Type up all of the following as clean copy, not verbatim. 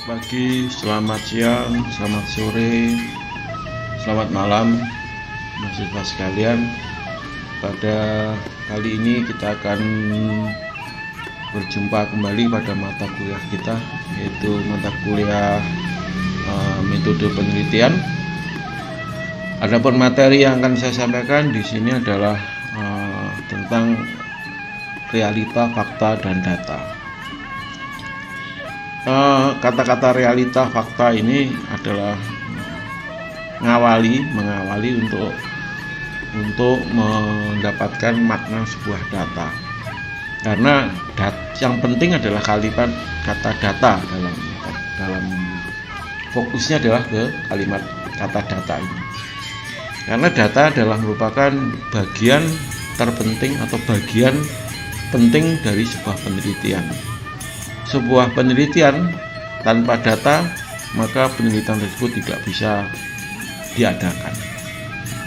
Selamat pagi, selamat siang, selamat sore, selamat malam mahasiswa sekalian. Pada kali ini kita akan berjumpa kembali pada mata kuliah kita, yaitu mata kuliah metode penelitian. Adapun materi yang akan saya sampaikan di sini adalah tentang realita, fakta, dan data. Kata-kata realita, fakta ini adalah mengawali untuk mendapatkan makna sebuah data. Karena yang penting adalah kalimat kata data dalam fokusnya adalah ke kalimat kata data ini. Karena data adalah merupakan bagian terpenting atau bagian penting dari sebuah penelitian. Sebuah penelitian tanpa data, maka penelitian tersebut tidak bisa diadakan.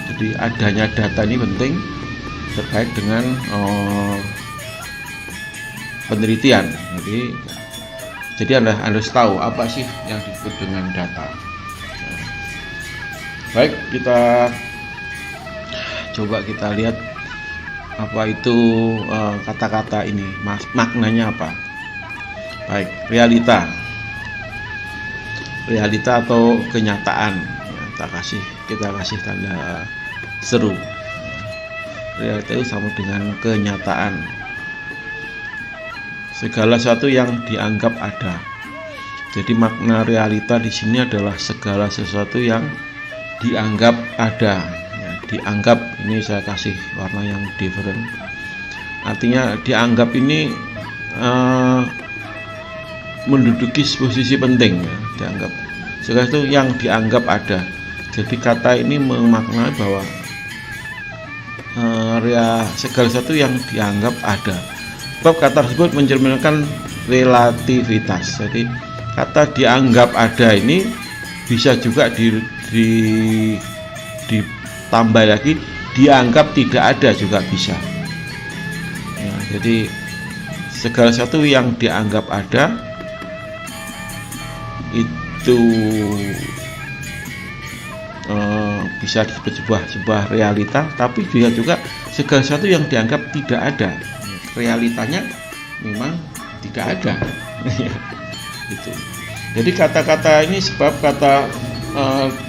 Jadi adanya data ini penting terkait dengan penelitian. Jadi Anda harus tahu apa sih yang disebut dengan data. Baik, kita coba kita lihat apa itu kata-kata ini, maknanya apa. Baik, realita atau kenyataan. Kita kasih tanda seru. Realita itu sama dengan kenyataan. Segala sesuatu yang dianggap ada. Jadi makna realita di sini adalah segala sesuatu yang dianggap ada. Ya, dianggap, ini saya kasih warna yang different. Artinya dianggap ini menduduki posisi penting, ya, dianggap segala itu yang dianggap ada. Jadi kata ini memaknai bahwa segala sesuatu yang dianggap ada. Sebab kata tersebut mencerminkan relativitas. Jadi kata dianggap ada ini bisa juga ditambah lagi dianggap tidak ada juga bisa. Ya, jadi segala sesuatu yang dianggap ada itu bisa disebut sebuah realita, tapi bisa juga segala sesuatu yang dianggap tidak ada, realitanya memang tidak ada. Gitu. Jadi kata-kata ini, sebab kata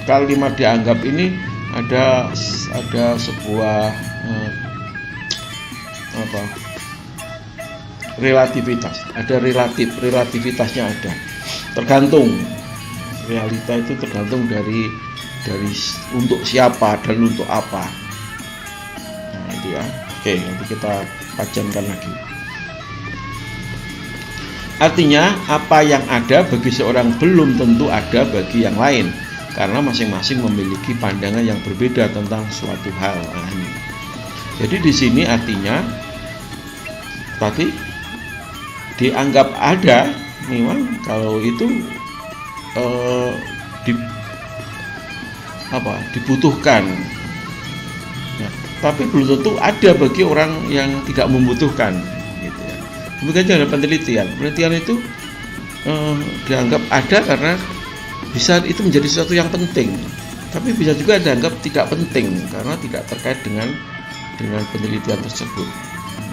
kalimat dianggap ini ada sebuah relativitas, ada relativitasnya ada. Tergantung, realita itu tergantung dari untuk siapa dan untuk apa. Nah itu ya. Oke, nanti kita pajankan lagi. Artinya apa yang ada bagi seorang belum tentu ada bagi yang lain, karena masing-masing memiliki pandangan yang berbeda tentang suatu hal. Nah, ini. Jadi di sini artinya tadi dianggap ada, memang kalau itu dibutuhkan, ya, tapi belum tentu ada bagi orang yang tidak membutuhkan, gitu ya. Demikian juga penelitian itu dianggap ada karena bisa itu menjadi sesuatu yang penting, tapi bisa juga dianggap tidak penting karena tidak terkait dengan penelitian tersebut.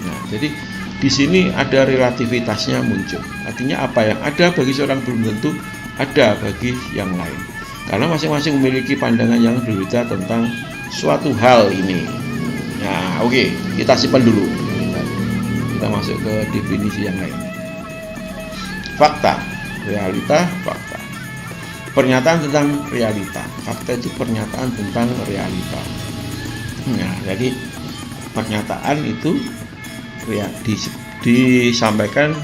Nah, jadi di sini ada relativitasnya muncul. Artinya apa yang ada bagi seorang belum tentu ada bagi yang lain, karena masing-masing memiliki pandangan yang berbeda tentang suatu hal ini. Nah, oke, kita simpan dulu. Kita masuk ke definisi yang lain. Fakta, realita, fakta. Pernyataan tentang realita. Fakta itu pernyataan tentang realita. Nah, jadi pernyataan itu disampaikan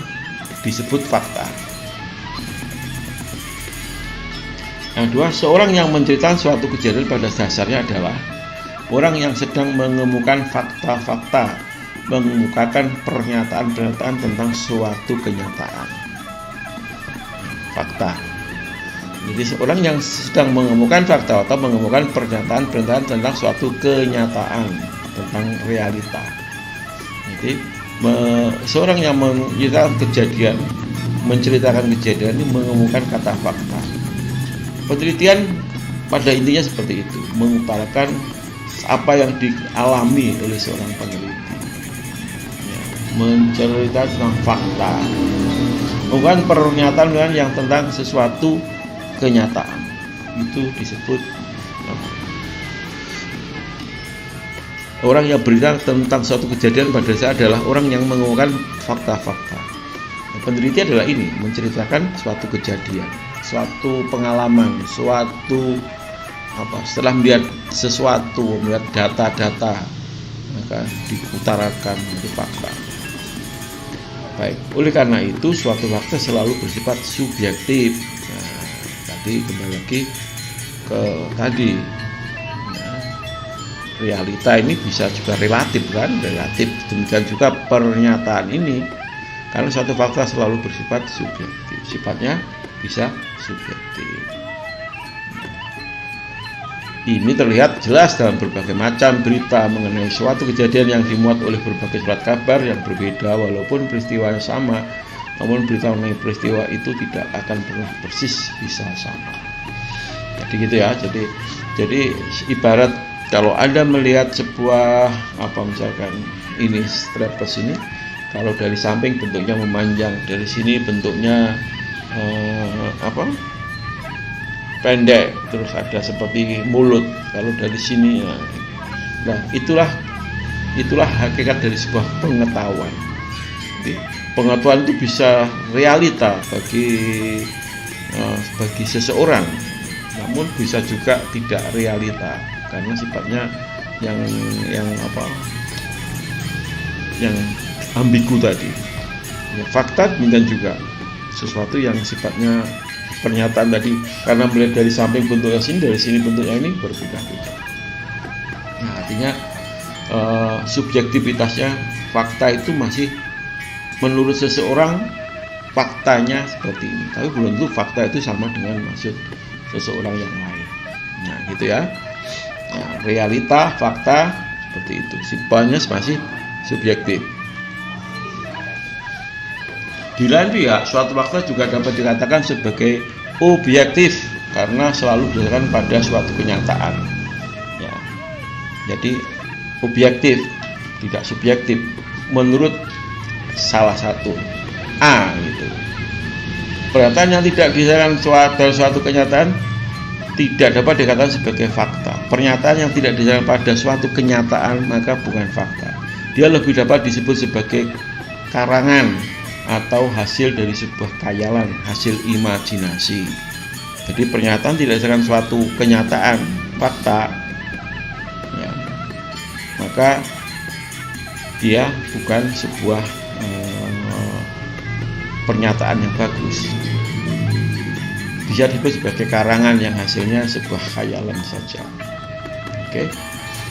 disebut fakta. Yang kedua, seorang yang menceritakan suatu kejadian pada dasarnya adalah orang yang sedang mengemukakan fakta-fakta, mengemukakan pernyataan-pernyataan tentang suatu kenyataan. Fakta. Jadi seorang yang sedang mengemukakan fakta atau mengemukakan pernyataan-pernyataan tentang suatu kenyataan, tentang realita. Jadi seorang yang menceritakan kejadian menceritakan kejadian ini mengumumkan kata fakta. Penelitian pada intinya seperti itu, mengutarakan apa yang dialami oleh seorang peneliti, ya, menceritakan tentang fakta, bukan pernyataan yang tentang sesuatu kenyataan. Itu disebut orang yang berita tentang suatu kejadian pada dasarnya adalah orang yang mengumumkan fakta-fakta. Peneliti adalah ini, menceritakan suatu kejadian, suatu pengalaman, suatu setelah melihat sesuatu, melihat data-data, maka diutarakan itu fakta. Baik, oleh karena itu suatu fakta selalu bersifat subjektif. Nah, tadi kembali lagi ke tadi, realita ini bisa juga relatif kan, relatif. Demikian juga pernyataan ini, karena suatu fakta selalu bersifat subjektif, sifatnya bisa subjektif. Ini terlihat jelas dalam berbagai macam berita mengenai suatu kejadian yang dimuat oleh berbagai surat kabar yang berbeda, walaupun peristiwanya sama, namun berita mengenai peristiwa itu tidak akan pernah persis bisa sama. Jadi gitu ya. Jadi ibarat kalau Anda melihat sebuah misalkan ini strapless ini, kalau dari samping bentuknya memanjang, dari sini bentuknya pendek, terus ada seperti mulut kalau dari sini. Nah, itulah hakikat dari sebuah pengetahuan. Jadi, pengetahuan itu bisa realita bagi seseorang, namun bisa juga tidak realita karena sifatnya yang ambigu tadi. Ya, fakta demikian juga, sesuatu yang sifatnya pernyataan tadi, karena melihat dari samping bentuknya sini, dari sini bentuknya ini berbeda-beda. Nah, artinya subjektivitasnya fakta itu masih menurut seseorang faktanya seperti ini, tapi belum tentu fakta itu sama dengan maksud seseorang yang lain. Nah, gitu ya. Nah, realita, fakta seperti itu, sifatnya masih subjektif. Di lain pihak, suatu fakta juga dapat dikatakan sebagai objektif karena selalu berdasarkan pada suatu kenyataan. Ya. Jadi objektif, tidak subjektif menurut salah satu A gitu. Pernyataan yang tidak berdasarkan pada suatu kenyataan tidak dapat dikatakan sebagai fakta. Pernyataan yang tidak didasarkan pada suatu kenyataan maka bukan fakta. Dia lebih dapat disebut sebagai karangan atau hasil dari sebuah khayalan, hasil imajinasi. Jadi pernyataan tidak berdasarkan suatu kenyataan, fakta, ya, maka dia bukan sebuah pernyataan yang bagus. Bisa disebut sebagai karangan yang hasilnya sebuah khayalan saja. Oke.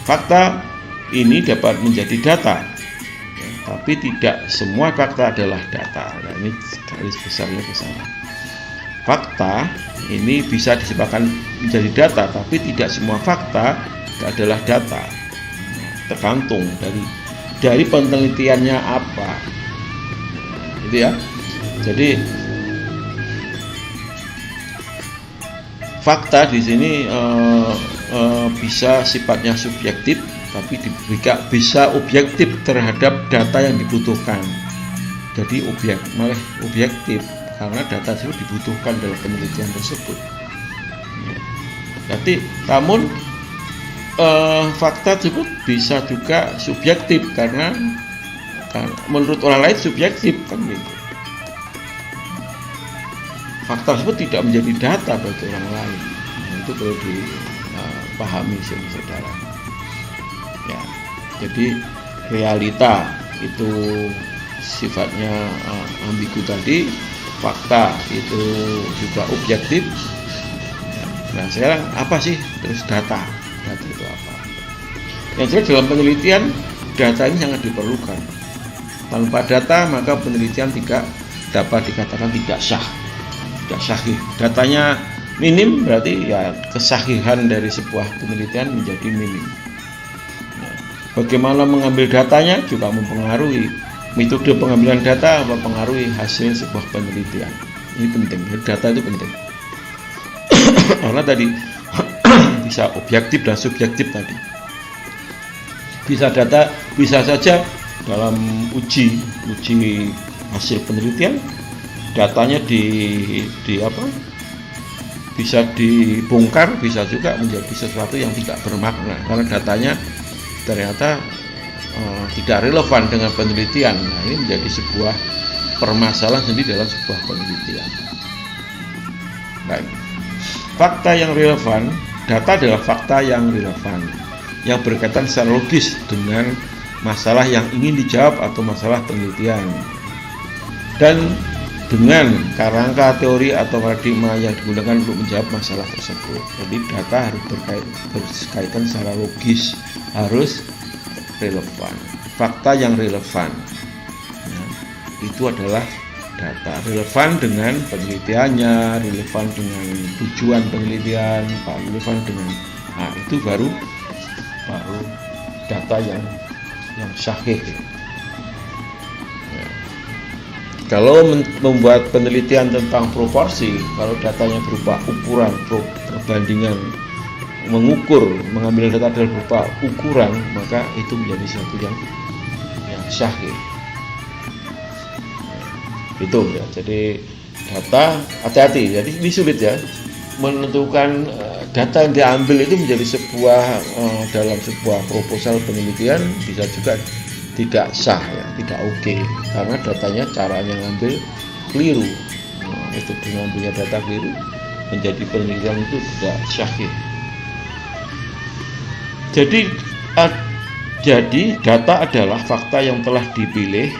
Fakta ini dapat menjadi data, tapi tidak semua fakta adalah data. Nah, ini garis besarnya ke sana. Fakta ini bisa disebutkan menjadi data, tapi tidak semua fakta adalah data. Nah, tergantung dari penelitiannya apa. Gitu ya. Jadi fakta di sini bisa sifatnya subjektif, tapi bisa objektif terhadap data yang dibutuhkan. Jadi malah objektif karena data itu dibutuhkan dalam penelitian tersebut. Jadi, namun fakta tersebut bisa juga subjektif karena menurut orang lain subjektif kan gitu. Fakta tersebut tidak menjadi data bagi orang lain. Itu perlu dipahami saudara. Ya, jadi realita itu sifatnya ambigu tadi, fakta itu juga objektif. Nah, sekarang apa sih terus data? Data itu apa? Yang jelas dalam penelitian data ini sangat diperlukan. Tanpa data maka penelitian tidak dapat dikatakan tidak sah, tidak sahih. Datanya minim berarti ya kesahihan dari sebuah penelitian menjadi minim. Bagaimana mengambil datanya juga mempengaruhi. metode pengambilan data mempengaruhi hasil sebuah penelitian. Ini penting, data itu penting. Karena tadi bisa objektif dan subjektif tadi. Bisa saja dalam uji hasil penelitian datanya bisa dibongkar, bisa juga menjadi sesuatu yang tidak bermakna karena datanya ternyata tidak relevan dengan penelitian. Nah, ini menjadi sebuah permasalahan sendiri dalam sebuah penelitian. Baik. Fakta yang relevan, data adalah fakta yang relevan yang berkaitan secara logis dengan masalah yang ingin dijawab atau masalah penelitian dan dengan kerangka teori atau paradigma yang digunakan untuk menjawab masalah tersebut. Jadi data harus berkaitan secara logis, harus relevan. Fakta yang relevan ya, itu adalah data relevan dengan penelitiannya, relevan dengan tujuan penelitian, relevan dengan itu baru data yang sahih. Ya. Kalau membuat penelitian tentang proporsi, kalau datanya berupa ukuran, perbandingan, mengambil data berupa ukuran, maka itu menjadi sesuatu yang sahih. Itu ya. Jadi data hati-hati. Jadi ini sulit ya menentukan data yang diambil itu menjadi sebuah dalam sebuah proposal penelitian bisa juga tidak sah ya, tidak oke karena datanya caranya ngambil keliru. Itu mengambilnya data keliru menjadi penelitian itu tidak sahih. Jadi data adalah fakta yang telah dipilih,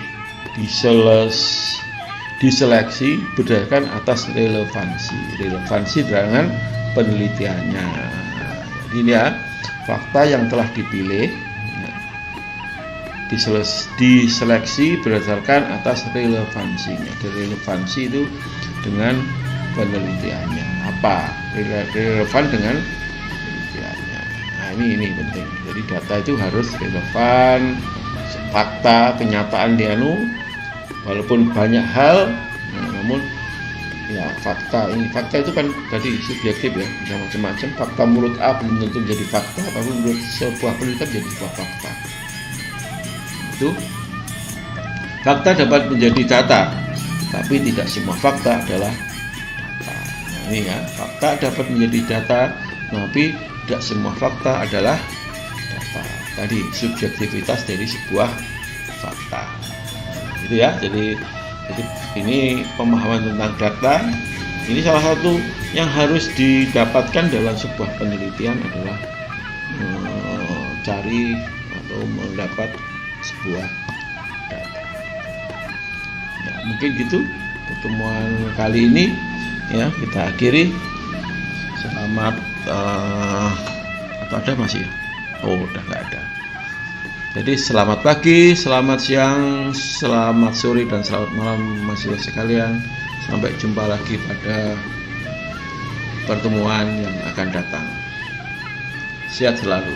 diseleksi berdasarkan atas relevansi dengan penelitiannya. Ini ya, fakta yang telah dipilih, diseleksi berdasarkan atas relevansinya. Relevansi itu dengan penelitiannya. Apa? Relevan dengan penelitiannya. Nah, ini penting. Jadi data itu harus relevan, fakta, kenyataan walaupun banyak hal, namun ya fakta itu kan tadi subjektif ya, bisa macam-macam. Fakta menurut A belum tentu menjadi fakta, tapi menurut sebuah penelitian menjadi sebuah fakta. Itu fakta dapat menjadi data, tapi tidak semua fakta adalah data. Nah, ini ya, fakta dapat menjadi data, tapi tidak semua fakta adalah data. Tadi subjektivitas dari sebuah fakta. Gitu ya. Jadi ini pemahaman tentang data. Ini salah satu yang harus didapatkan dalam sebuah penelitian adalah cari atau mendapat sebuah data. Ya, mungkin gitu pertemuan kali ini ya, kita akhiri. Selamat atau ada masih ya? Oh, udah nggak ada. Jadi selamat pagi, selamat siang, selamat sore, dan selamat malam mahasiswa sekalian. Sampai jumpa lagi pada pertemuan yang akan datang. Sehat selalu.